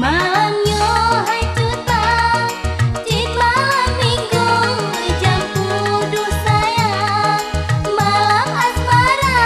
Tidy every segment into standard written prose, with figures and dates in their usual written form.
Malamnya hai tutang, cit malam minggu, jam kudu sayang, malam asmara.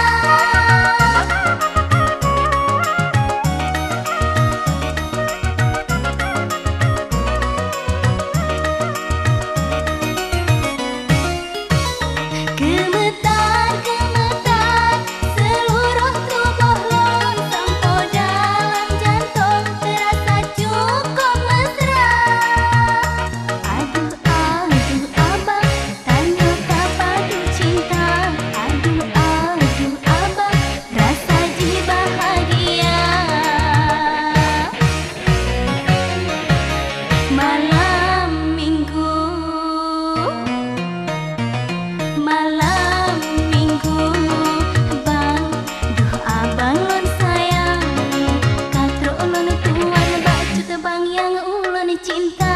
Gemetar, gemetar, seluruh tubuh lon sampai dalam jantung terasa cukup mesra. Aduh, aduh abang, tanya padu cinta. Aduh, aduh abang, rasa ji bahagia. Malam minggu, malam minggu, bang, duh abang lon sayang, katro lon tuan baju tebang yang ulun cinta.